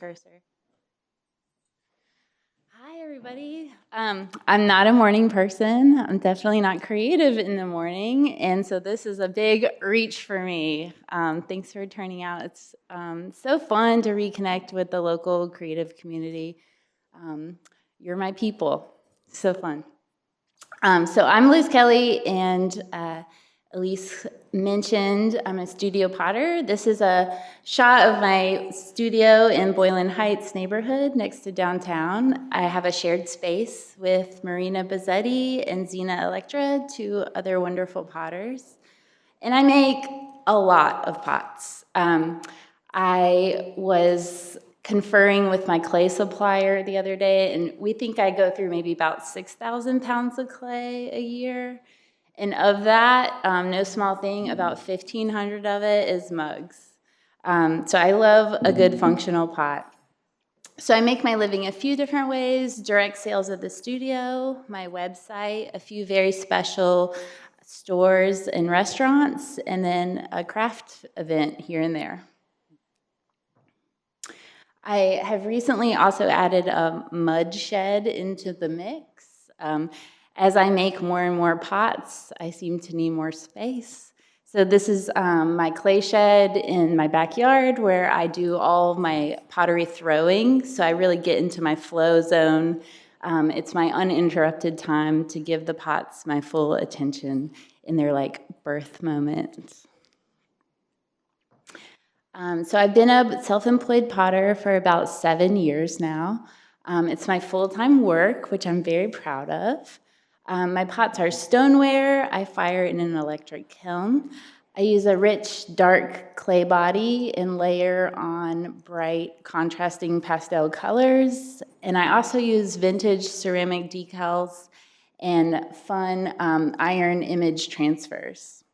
cursor. Hi, everybody. I'm not a morning person. I'm definitely not creative in the morning, and so this is a big reach for me. Thanks for turning out. It's so fun to reconnect with the local creative community. You're my people. So fun. So I'm Liz Kelly, and Elise mentioned I'm a studio potter. This is a shot of my studio in Boylan Heights neighborhood next to downtown. I have a shared space with Marina Bazzetti and Zena Electra, two other wonderful potters. And I make a lot of pots. I was conferring with my clay supplier the other day, and we think I go through maybe about 6,000 pounds of clay a year. And of that, no small thing, about 1,500 of it is mugs. So I love a good functional pot. So I make my living a few different ways: direct sales at the studio, my website, a few very special stores and restaurants, and then a craft event here and there. I have recently also added a mud shed into the mix. As I make more and more pots, I seem to need more space. So this is my clay shed in my backyard where I do all of my pottery throwing, so I really get into my flow zone. It's my uninterrupted time to give the pots my full attention in their birth moments. So I've been a self-employed potter for about 7 years now. It's my full-time work, which I'm very proud of. My pots are stoneware. I fire in an electric kiln. I use a rich, dark clay body and layer on bright, contrasting pastel colors. And I also use vintage ceramic decals and fun iron image transfers.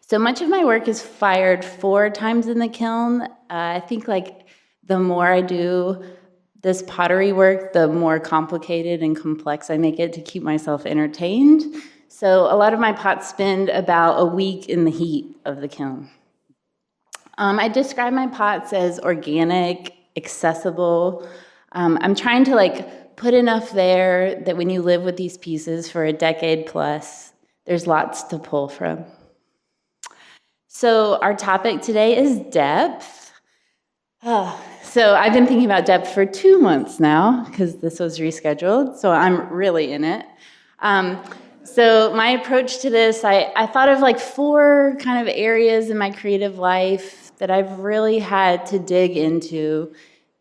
So much of my work is fired 4 times in the kiln. I think the more I do this pottery work, the more complicated and complex I make it to keep myself entertained. So a lot of my pots spend about a week in the heat of the kiln. I describe my pots as organic, accessible. I'm trying to put enough there that when you live with these pieces for a decade plus, there's lots to pull from. So our topic today is depth. So I've been thinking about depth for 2 months now because this was rescheduled, so I'm really in it. So my approach to this, I thought of 4 kind of areas in my creative life that I've really had to dig into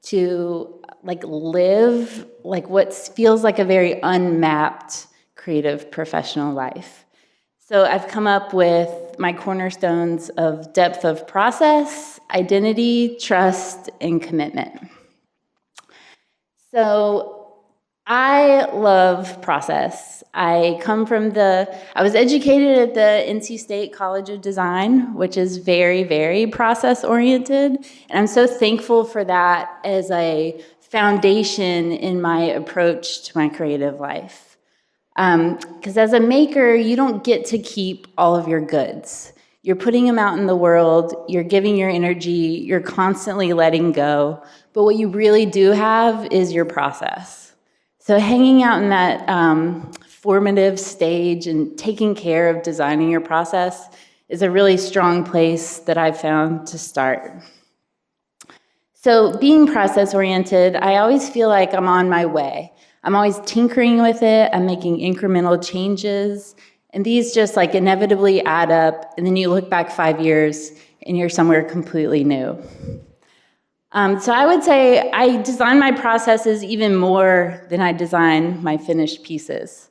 to live what feels like a very unmapped creative professional life. So I've come up with my cornerstones of depth of process, identity, trust, and commitment. So I love process. I was educated at the NC State College of Design, which is very, very process-oriented, and I'm so thankful for that as a foundation in my approach to my creative life. Because as a maker, you don't get to keep all of your goods. You're putting them out in the world, you're giving your energy, you're constantly letting go, but what you really do have is your process. So hanging out in that formative stage and taking care of designing your process is a really strong place that I've found to start. So being process-oriented, I always feel like I'm on my way. I'm always tinkering with it, I'm making incremental changes, and these just inevitably add up, and then you look back 5 years and you're somewhere completely new. So I would say I design my processes even more than I design my finished pieces.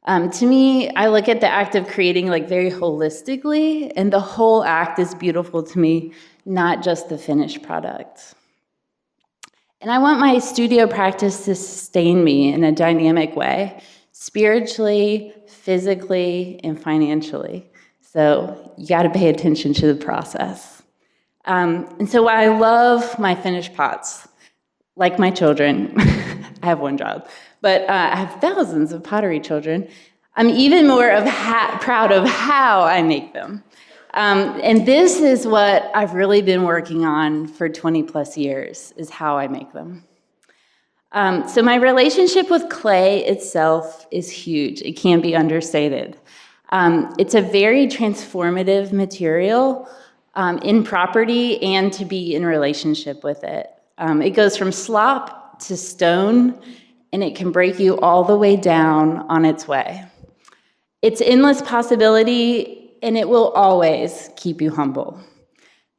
To me, I look at the act of creating very holistically, and the whole act is beautiful to me, not just the finished product. And I want my studio practice to sustain me in a dynamic way, spiritually, physically, and financially. So you got to pay attention to the process. And so I love my finished pots, like my children. I have one job, but I have thousands of pottery children. I'm even more proud of how I make them. And this is what I've really been working on for 20 plus years, is how I make them. So my relationship with clay itself is huge. It can't be understated. It's a very transformative material in property and to be in relationship with it. It goes from slop to stone, and it can break you all the way down on its way. It's endless possibility, and it will always keep you humble.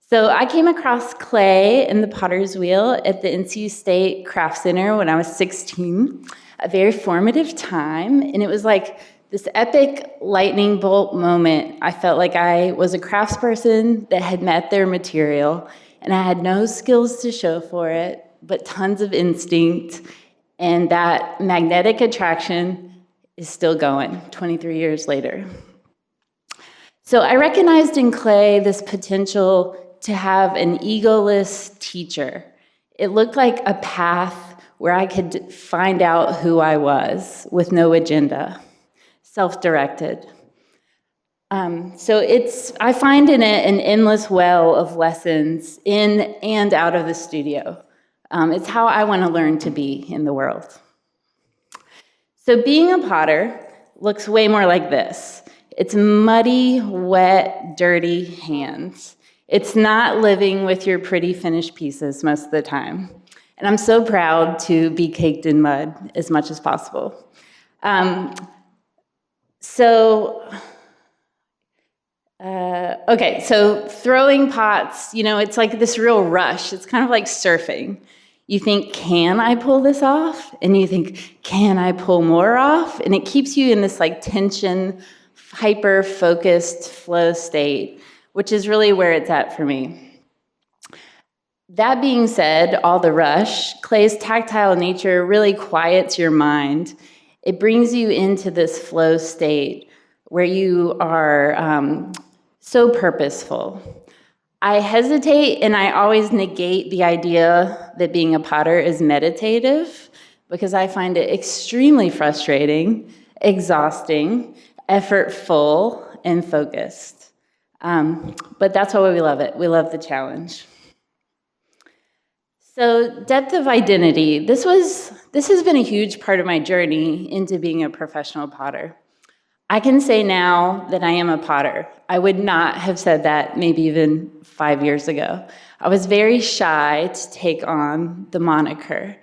So I came across clay and the potter's wheel at the NC State Craft Center when I was 16, a very formative time, and it was like this epic lightning bolt moment. I felt like I was a craftsperson that had met their material, and I had no skills to show for it, but tons of instinct, and that magnetic attraction is still going 23 years later. So I recognized in clay this potential to have an egoless teacher. It looked like a path where I could find out who I was with no agenda, self-directed. I find in it an endless well of lessons in and out of the studio. It's how I want to learn to be in the world. So being a potter looks way more like this. It's muddy, wet, dirty hands. It's not living with your pretty finished pieces most of the time. And I'm so proud to be caked in mud as much as possible. So throwing pots, it's like this real rush. It's kind of like surfing. You think, can I pull this off? And you think, can I pull more off? And it keeps you in this like tension, hyper-focused flow state, which is really where it's at for me. That being said, all the rush, clay's tactile nature really quiets your mind. It brings you into this flow state where you are so purposeful. I hesitate and I always negate the idea that being a potter is meditative because I find it extremely frustrating, exhausting, effortful, and focused. But that's why we love it. We love the challenge. So depth of identity. This has been a huge part of my journey into being a professional potter. I can say now that I am a potter. I would not have said that maybe even 5 years ago. I was very shy to take on the moniker.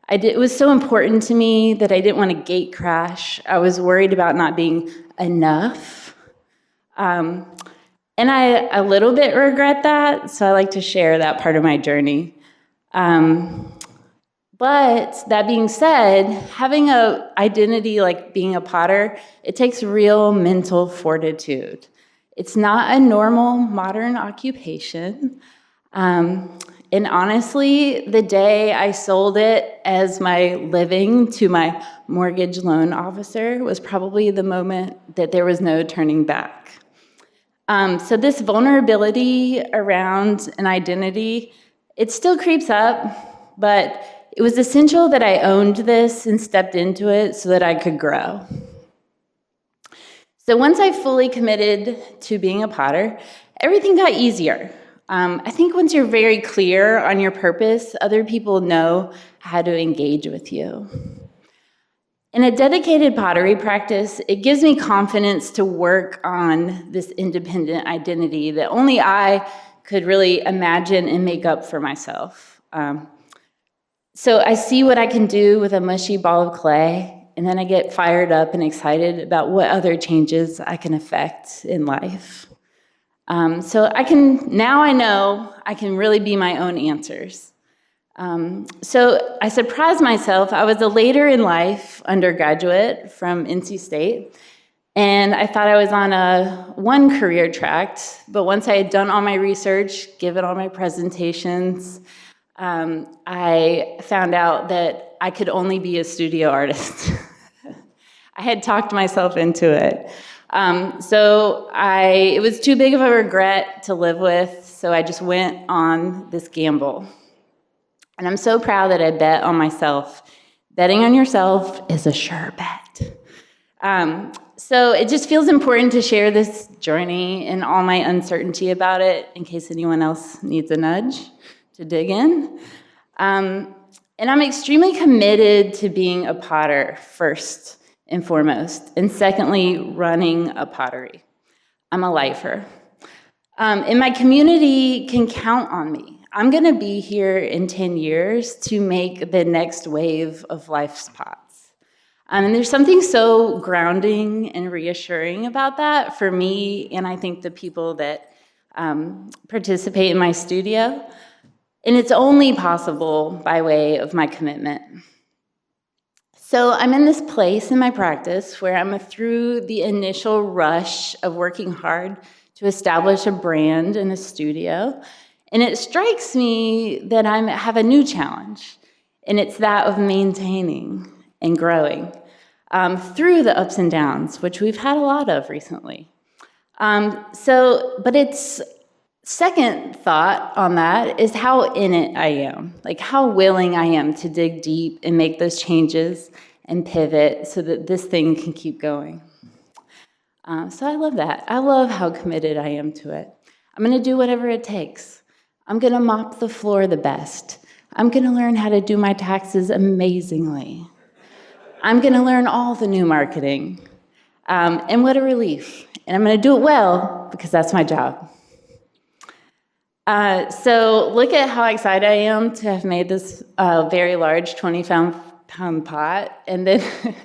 It was so important to me that I didn't want to gate crash. I was worried about not being enough. And I a little bit regret that, so I like to share that part of my journey. But that being said, having an identity like being a potter, it takes real mental fortitude. It's not a normal modern occupation. And honestly, the day I sold it as my living to my mortgage loan officer was probably the moment that there was no turning back. So this vulnerability around an identity, it still creeps up, but it was essential that I owned this and stepped into it so that I could grow. So once I fully committed to being a potter, everything got easier. I think once you're very clear on your purpose, other people know how to engage with you. In a dedicated pottery practice, it gives me confidence to work on this independent identity that only I could really imagine and make up for myself. So I see what I can do with a mushy ball of clay, and then I get fired up and excited about what other changes I can affect in life. So now I know I can really be my own answers. So I surprised myself. I was a later in life undergraduate from NC State, and I thought I was on one career track, but once I had done all my research, given all my presentations, I found out that I could only be a studio artist. I had talked myself into it. It was too big of a regret to live with, so I just went on this gamble. And I'm so proud that I bet on myself. Betting on yourself is a sure bet. So it just feels important to share this journey and all my uncertainty about it in case anyone else needs a nudge to dig in. And I'm extremely committed to being a potter first and foremost, and secondly, running a pottery. I'm a lifer. And my community can count on me. I'm gonna be here in 10 years to make the next wave of life's pots. And there's something so grounding and reassuring about that for me, and I think the people that participate in my studio. And it's only possible by way of my commitment. So I'm in this place in my practice where I'm through the initial rush of working hard to establish a brand in a studio. And it strikes me that I have a new challenge, and it's that of maintaining and growing through the ups and downs, which we've had a lot of recently. But it's second thought on that is how in it I am, like how willing I am to dig deep and make those changes and pivot so that this thing can keep going. So I love that. I love how committed I am to it. I'm gonna do whatever it takes. I'm gonna mop the floor the best. I'm gonna learn how to do my taxes amazingly. I'm gonna learn all the new marketing. And what a relief. And I'm gonna do it well because that's my job. So look at how excited I am to have made this very large 20-pound pot. And then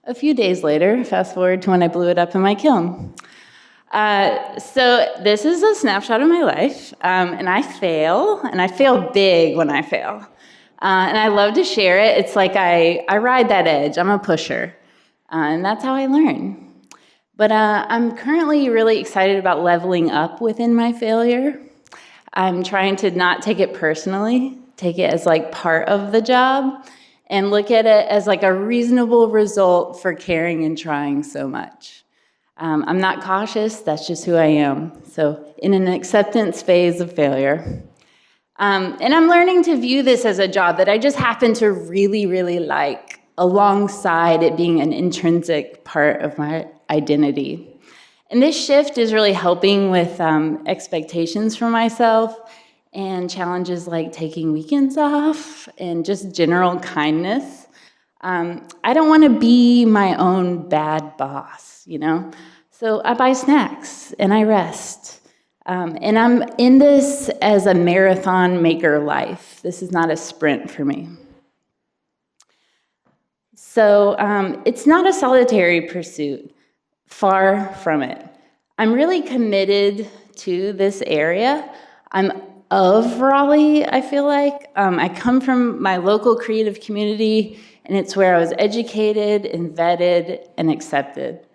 a few days later, fast forward to when I blew it up in my kiln. So this is a snapshot of my life. And I fail big when I fail. And I love to share it. It's like I ride that edge. I'm a pusher. And that's how I learn. But I'm currently really excited about leveling up within my failure. I'm trying to not take it personally, take it as like part of the job, and look at it as like a reasonable result for caring and trying so much. I'm not cautious, that's just who I am. So in an acceptance phase of failure. And I'm learning to view this as a job that I just happen to really, really like, alongside it being an intrinsic part of my identity. And this shift is really helping with expectations for myself and challenges like taking weekends off and just general kindness. I don't want to be my own bad boss, you know? So I buy snacks and I rest. And I'm in this as a marathon maker life. This is not a sprint for me. So it's not a solitary pursuit. Far from it. I'm really committed to this area. I'm of Raleigh, I feel like. I come from my local creative community, and it's where I was educated and vetted and accepted.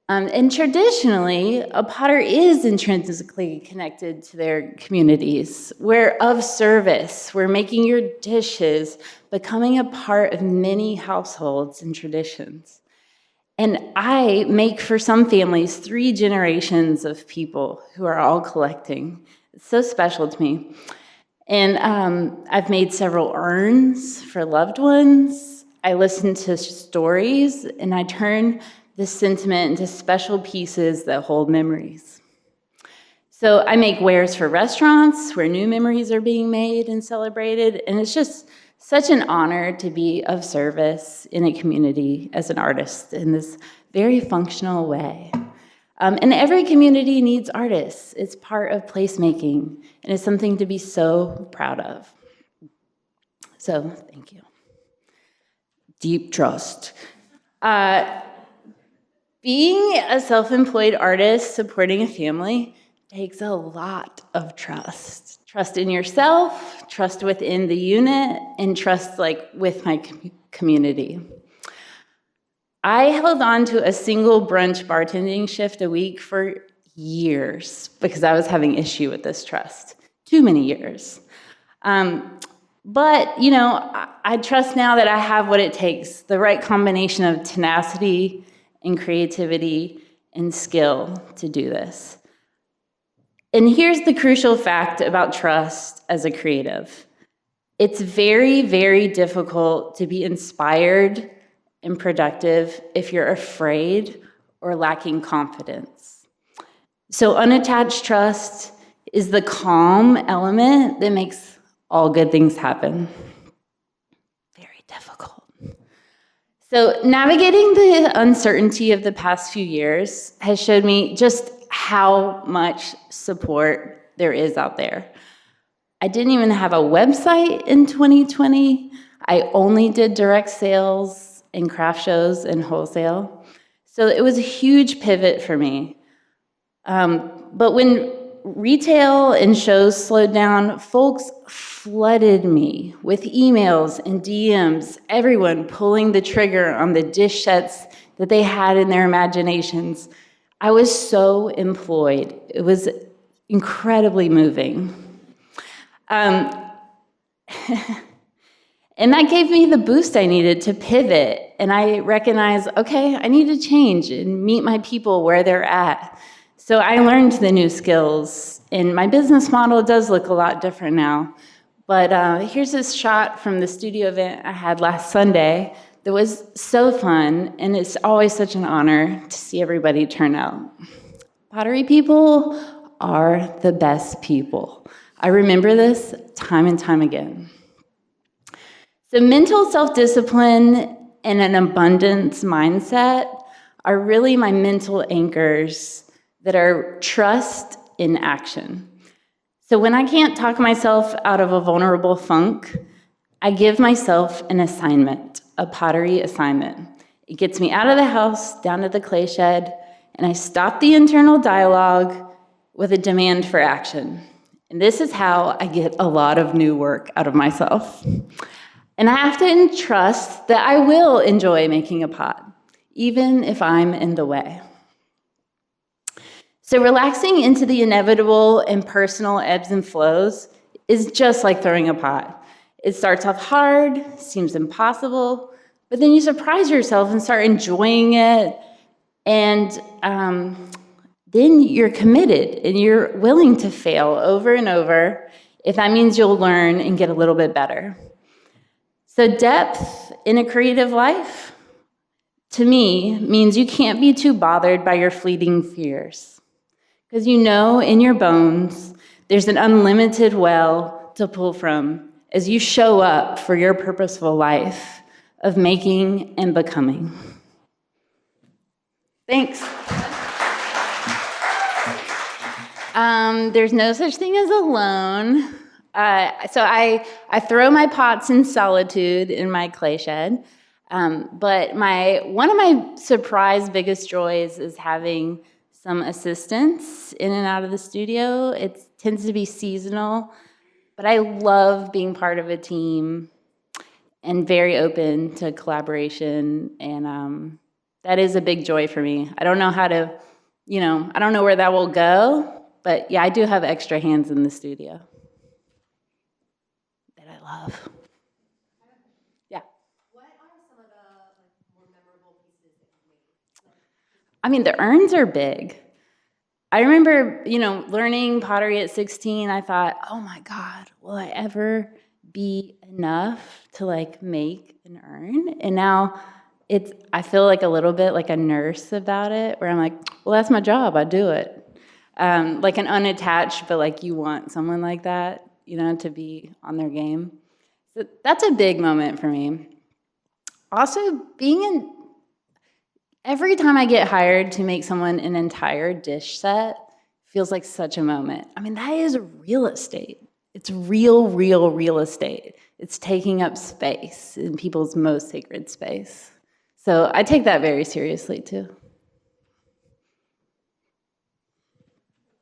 And traditionally, a potter is intrinsically connected to their communities. We're of service. We're making your dishes, becoming a part of many households and traditions. And I make, for some families, 3 generations of people who are all collecting. It's so special to me. And I've made several urns for loved ones. I listen to stories, and I turn this sentiment into special pieces that hold memories. So I make wares for restaurants where new memories are being made and celebrated, and it's just such an honor to be of service in a community as an artist in this very functional way. And every community needs artists. It's part of placemaking, and it's something to be so proud of. So, thank you. Deep trust. Being a self-employed artist supporting a family takes a lot of trust. Trust in yourself, trust within the unit, and trust like with my community. I held on to a single brunch bartending shift a week for years because I was having issue with this trust. Too many years. But, you know, I trust now that I have what it takes, the right combination of tenacity and creativity and skill to do this. And here's the crucial fact about trust as a creative. It's very, very difficult to be inspired and productive if you're afraid or lacking confidence. So unattached trust is the calm element that makes all good things happen. Very difficult. So navigating the uncertainty of the past few years has showed me just how much support there is out there. I didn't even have a website in 2020. I only did direct sales and craft shows and wholesale. So it was a huge pivot for me. But when retail and shows slowed down, folks flooded me with emails and DMs, everyone pulling the trigger on the dish sets that they had in their imaginations. I was so employed. It was incredibly moving. And that gave me the boost I needed to pivot. And I recognized, okay, I need to change and meet my people where they're at. So I learned the new skills, and my business model does look a lot different now. But here's this shot from the studio event I had last Sunday that was so fun, and it's always such an honor to see everybody turn out. Pottery people are the best people. I remember this time and time again. So mental self-discipline and an abundance mindset are really my mental anchors that are trust in action. So when I can't talk myself out of a vulnerable funk, I give myself an assignment, a pottery assignment. It gets me out of the house, down to the clay shed, and I stop the internal dialogue with a demand for action. And this is how I get a lot of new work out of myself. And I have to entrust that I will enjoy making a pot, even if I'm in the way. So relaxing into the inevitable and personal ebbs and flows is just like throwing a pot. It starts off hard, seems impossible, but then you surprise yourself and start enjoying it, and then you're committed and you're willing to fail over and over if that means you'll learn and get a little bit better. So depth in a creative life, to me, means you can't be too bothered by your fleeting fears. Because you know in your bones there's an unlimited well to pull from as you show up for your purposeful life of making and becoming. Thanks. There's no such thing as alone. So I throw my pots in solitude in my clay shed. But one of my surprise biggest joys is having some assistants in and out of the studio. It tends to be seasonal, but I love being part of a team and very open to collaboration, and that is a big joy for me. I don't know how to, I don't know where that will go, but yeah, I do have extra hands in the studio that I love. Yeah. What are some of the more memorable pieces that you've made? I mean, the urns are big. I remember, learning pottery at 16, I thought, oh my God, will I ever be enough to make an urn? And now I feel like a little bit like a nurse about it, where I'm like, well, that's my job, I do it. Like an unattached, but you want someone like that, to be on their game. So that's a big moment for me. Also, every time I get hired to make someone an entire dish set, feels like such a moment. I mean, that is real estate. It's real estate. It's taking up space in people's most sacred space. So I take that very seriously, too.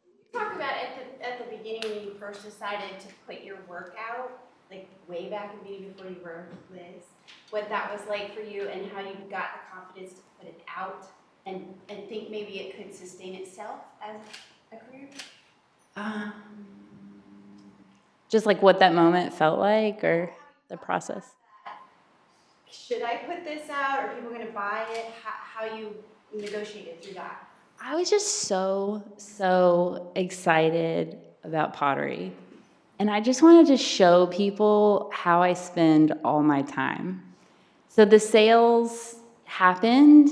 You talked about at the beginning when you first decided to put your work out, way back in the beginning before you were Liz, what that was like for you and how you got the confidence to put it out and think maybe it could sustain itself as a career? Just what that moment felt like, or the process? Should I put this out? Are people going to buy it? How you negotiated through that? I was just so excited about pottery. And I just wanted to show people how I spend all my time. So the sales happened,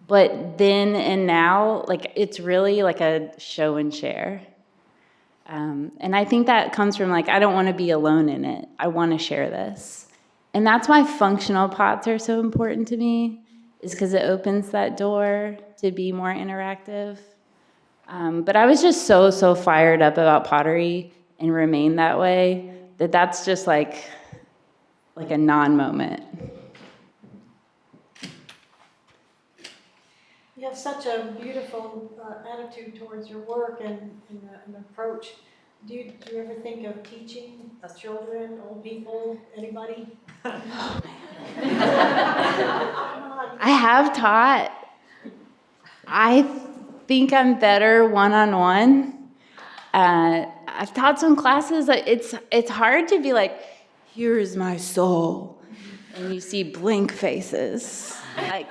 but then and now, like, it's really like a show and share. And I think that comes from, like, I don't want to be alone in it. I want to share this. And that's why functional pots are so important to me, is because it opens that door to be more interactive. But I was just so fired up about pottery and remain that way, that's just like a non-moment. You have such a beautiful attitude towards your work and an approach. Do you ever think of teaching children, old people, anybody? I have taught. I think I'm better one-on-one. I've taught some classes. It's hard to be like, here's my soul, and you see blank faces. Like,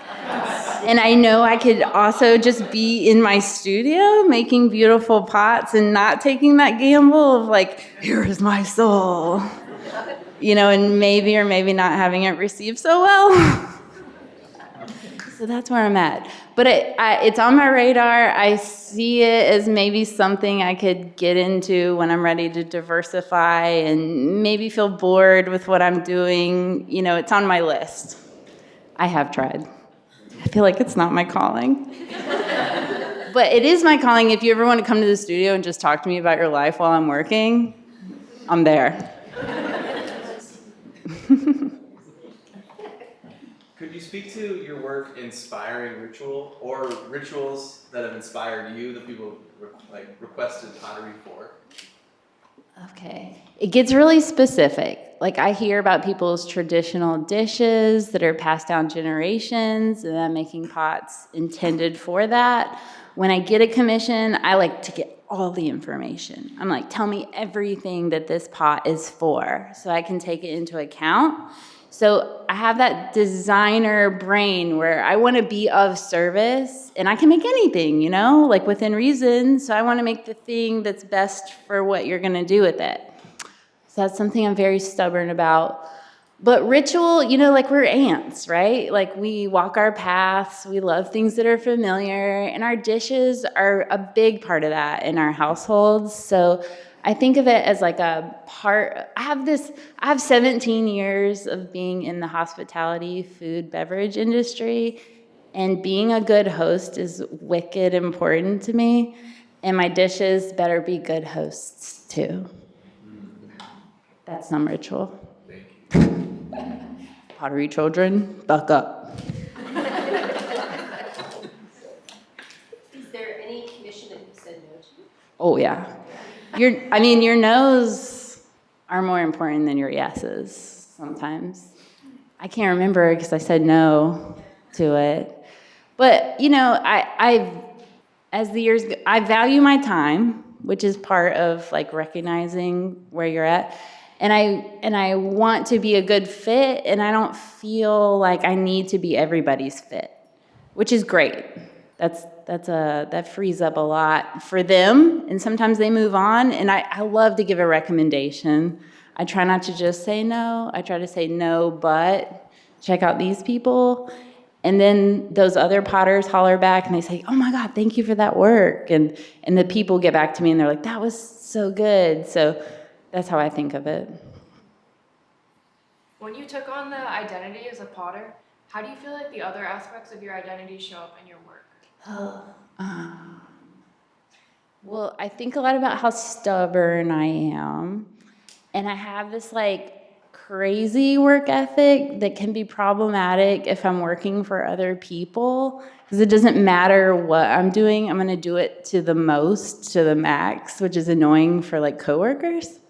and I know I could also just be in my studio making beautiful pots and not taking that gamble of like, here's my soul, and maybe or maybe not having it received so well. So that's where I'm at. But it's on my radar. I see it as maybe something I could get into when I'm ready to diversify and maybe feel bored with what I'm doing. It's on my list. I have tried. I feel like it's not my calling. But it is my calling. If you ever want to come to the studio and just talk to me about your life while I'm working, I'm there. Could you speak to your work inspiring ritual or rituals that have inspired you that people requested pottery for? Okay. It gets really specific. Like, I hear about people's traditional dishes that are passed down generations, and I'm making pots intended for that. When I get a commission, I like to get all the information. I'm like, tell me everything that this pot is for, so I can take it into account. So I have that designer brain where I want to be of service, and I can make anything, like within reason. So I want to make the thing that's best for what you're going to do with it. So that's something I'm very stubborn about. But ritual, like we're ants, right? Like, we walk our paths, we love things that are familiar, and our dishes are a big part of that in our households. So I think of it as like a part. I have 17 years of being in the hospitality, food, beverage industry, and being a good host is wicked important to me. And my dishes better be good hosts too. That's some ritual. Thank you. Pottery children, buck up. Is there any commission that you said no to? Oh yeah. Your no's are more important than your yeses sometimes. I can't remember because I said no to it. But as the years go, I value my time, which is part of like recognizing where you're at. And I want to be a good fit, and I don't feel like I need to be everybody's fit, which is great. That frees up a lot for them, and sometimes they move on, and I love to give a recommendation. I try not to just say no. I try to say no, but check out these people. And then those other potters holler back and they say, oh my God, thank you for that work. And the people get back to me and they're like, that was so good. So that's how I think of it. When you took on the identity as a potter, how do you feel like the other aspects of your identity show up in your work? Well, I think a lot about how stubborn I am. And I have this like crazy work ethic that can be problematic if I'm working for other people, because it doesn't matter what I'm doing, I'm going to do it to the max, which is annoying for like coworkers.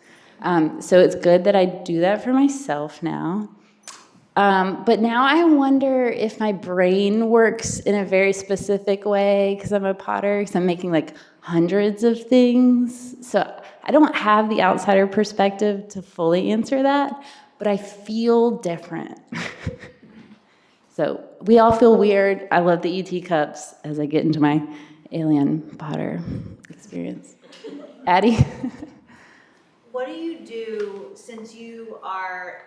So it's good that I do that for myself now. But now I wonder if my brain works in a very specific way because I'm a potter, because I'm making like hundreds of things. So I don't have the outsider perspective to fully answer that, but I feel different. So we all feel weird. I love the ET cups as I get into my alien potter experience. Addie? What do you do since you are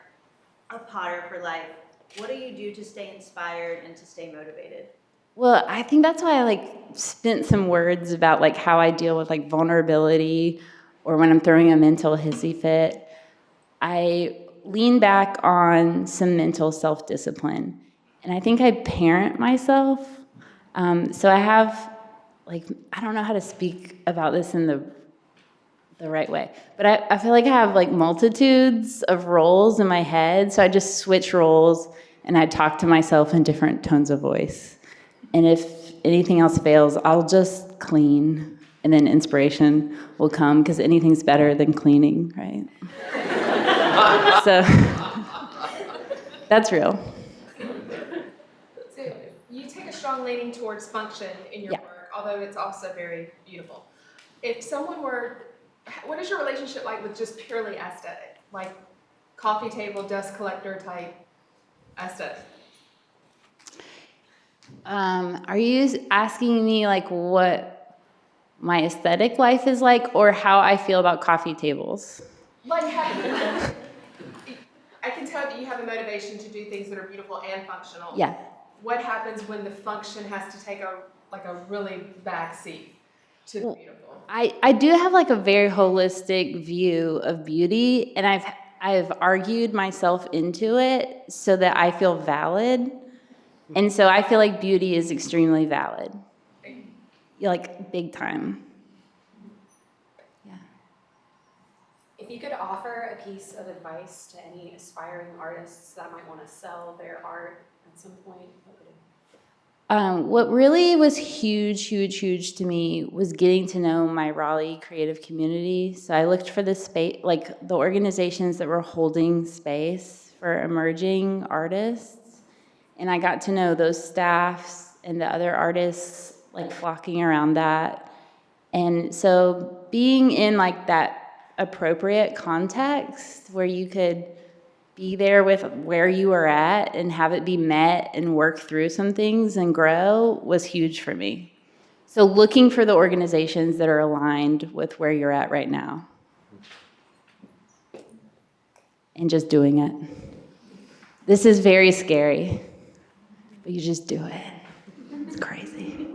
a potter for life What do you do to stay inspired and to stay motivated? Well, I think that's why I like spent some words about like how I deal with like vulnerability or when I'm throwing a mental hissy fit. I lean back on some mental self-discipline. And I think I parent myself. So I have like, I don't know how to speak about this in the right way, but I feel like I have like multitudes of roles in my head. So I just switch roles and I talk to myself in different tones of voice. And if anything else fails, I'll just clean, and then inspiration will come because anything's better than cleaning, right? So that's real. So you take a strong leaning towards function in your Yeah. work, although it's also very beautiful. If someone were, what is your relationship like with just purely aesthetic, like coffee table, dust collector type aesthetic? Are you asking me like what my aesthetic life is like or how I feel about coffee tables? Like I can tell that you have a motivation to do things that are beautiful and functional. Yeah. What happens when the function has to take a really back seat to the beautiful? I do have like a very holistic view of beauty, and I've argued myself into it so that I feel valid. And so I feel like beauty is extremely valid. Like big time. Yeah. If you could offer a piece of advice to any aspiring artists that might want to sell their art at some point, what would it be? What really was huge to me was getting to know my Raleigh creative community. So I looked for the space, like the organizations that were holding space for emerging artists. And I got to know those staffs and the other artists like flocking around that. And so being in like that appropriate context where you could be there with where you were at and have it be met and work through some things and grow was huge for me. So looking for the organizations that are aligned with where you're at right now. And just doing it. This is very scary, but you just do it. It's crazy.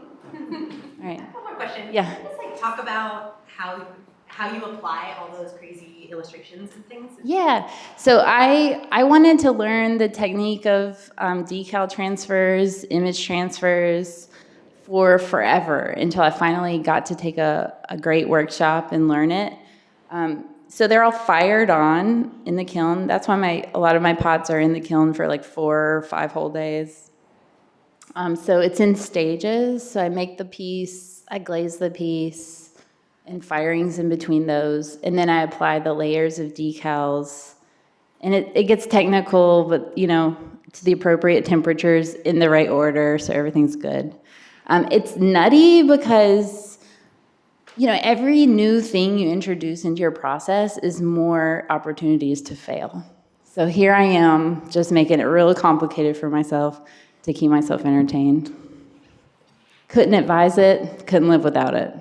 All right. One more question. Yeah. Can you just like talk about how you apply all those crazy illustrations and things? Yeah, so I wanted to learn the technique of decal transfers, image transfers for forever until I finally got to take a great workshop and learn it. So they're all fired on in the kiln. That's why a lot of my pots are in the kiln for like 4 or 5 whole days. So it's in stages. So I make the piece, I glaze the piece, and firings in between those. And then I apply the layers of decals. And it gets technical, but to the appropriate temperatures in the right order, so everything's good. It's nutty because, every new thing you introduce into your process is more opportunities to fail. So here I am, just making it really complicated for myself to keep myself entertained. Couldn't advise it, couldn't live without it.